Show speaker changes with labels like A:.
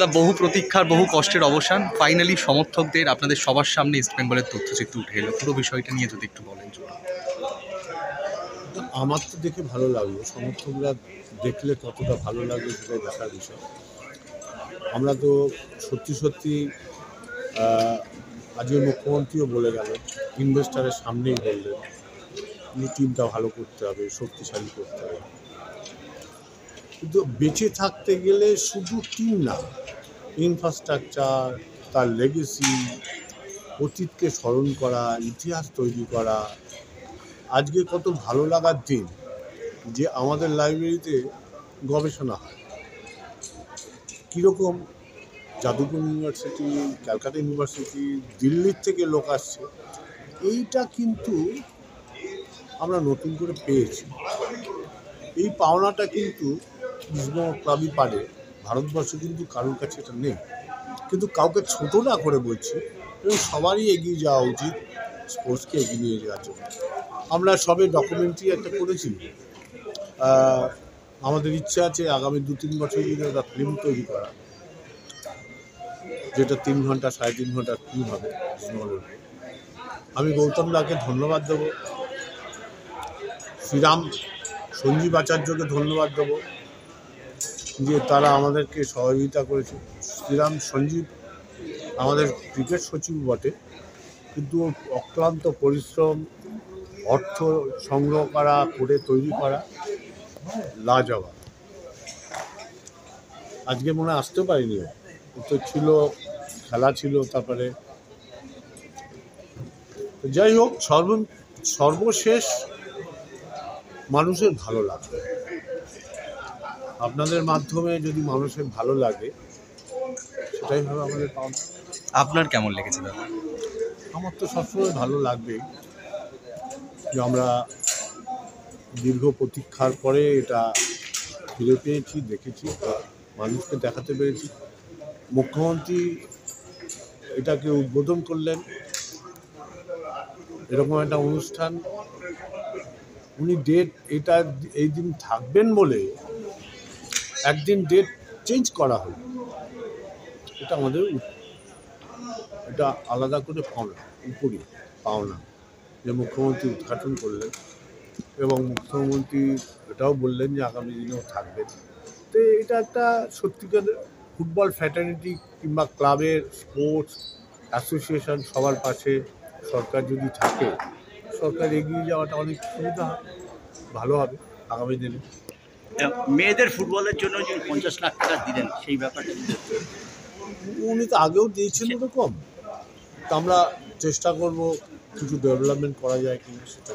A: দাদা, বহু প্রতীক্ষার বহু কষ্টের অবসান, ফাইনালি সমর্থকদের আপনাদের সবার সামনে ইস্ট বেঙ্গলের তথ্যচিত্র উঠে এলো। পুরো বিষয়টা নিয়ে যদি একটু বলেন।
B: আমার তো দেখে ভালো লাগলো, সমর্থকরা দেখলে কতটা ভালো লাগবে সেটাই দেখার বিষয়। আমরা তো সত্যি সত্যি আজকে মুখ্যমন্ত্রীও বলে গেল, ইনভেস্টারের সামনেই বললেন যে টিমটা ভালো করতে হবে, শক্তিশালী করতে হবে। কিন্তু বেঁচে থাকতে গেলে শুধু টিম না, ইনফ্রাস্ট্রাকচার, তার লেগেসি, অতীতকে স্মরণ করা, ইতিহাস তৈরি করা। আজকে কত ভালো লাগার দিন যে আমাদের লাইব্রেরিতে গবেষণা হয়। কীরকম যাদুপুর ইউনিভার্সিটি, ক্যালকাটা ইউনিভার্সিটি, দিল্লির থেকে লোক আসছে, এইটা কিন্তু আমরা নতুন করে পেয়েছি। এই পাওনাটা কিন্তু ইস্টবেঙ্গল ক্লাবই পারে, ভারতবর্ষে কিন্তু কারোর কাছে এটা নেই। কিন্তু কাউকে ছোট না করে বলছি, এবং সবারই এগিয়ে যাওয়া উচিত স্পোর্টসকে এগিয়ে নিয়ে যাওয়ার জন্য। আমরা সবে ডকুমেন্টারি একটা করেছি, আমাদের ইচ্ছা আছে আগামী 2-3 বছর যদি একটা ফিল্ম তৈরি করা, যেটা 3 ঘন্টা 3.5 ঘন্টার ফিল্ম হবে। আমি গৌতম দাকে ধন্যবাদ দেবো, শ্রীরাম সঞ্জীব আচার্যকে ধন্যবাদ দেবো যে তারা আমাদেরকে সহযোগিতা করেছে। শ্রীরাম সঞ্জীব আমাদের ক্রিকেট সচিব বটে, কিন্তু অক্লান্ত পরিশ্রম, অর্থ সংগ্রহ করা, করে তৈরি করা লাজবাব। আজকে মনে আসতেও পারিনি, তো ছিল, খেলা ছিল। তারপরে যাই হোক, সর্বশেষ মানুষের ভালো লাগে। আপনাদের মাধ্যমে যদি মানুষের ভালো লাগে, সেটাই হবে আমাদের পাওনা।
A: আপনার কেমন লেগেছে দাদা?
B: আমার তো সবসময় ভালো লাগবে যে আমরা দীর্ঘ প্রতীক্ষার পরে এটা ফিরে পেয়েছি, দেখেছি, মানুষকে দেখাতে পেরেছি। মুখ্যমন্ত্রী এটাকে উদ্বোধন করলেন, এরকম একটা অনুষ্ঠান। উনি ডেট এটা এই দিন থাকবেন বলে একদিন ডেট চেঞ্জ করা হলো। এটা আমাদের এটা আলাদা করে পাওনা, উপরি পাওনা যে মুখ্যমন্ত্রী উদ্ঘাটন করলেন, এবং মুখ্যমন্ত্রী এটাও বললেন যে আগামী দিনেও থাকবেন। তো এটা একটা সত্যিকার ফুটবল ফ্র্যাটার্নিটি কিংবা ক্লাবের, স্পোর্টস অ্যাসোসিয়েশন সবার পাশে সরকার যদি থাকে, সরকার এগিয়ে যাওয়াটা অনেক সুবিধা হবে, ভালো হবে আগামী দিনে।
C: মেয়েদের ফুটবলের জন্য যে 50 লাখ টাকা দিলেন, সেই ব্যাপারটা
B: উনি তো আগেও দিয়েছেন ওরকম। তো আমরা চেষ্টা করব কিছু ডেভেলপমেন্ট করা যায় কিনা সেটা।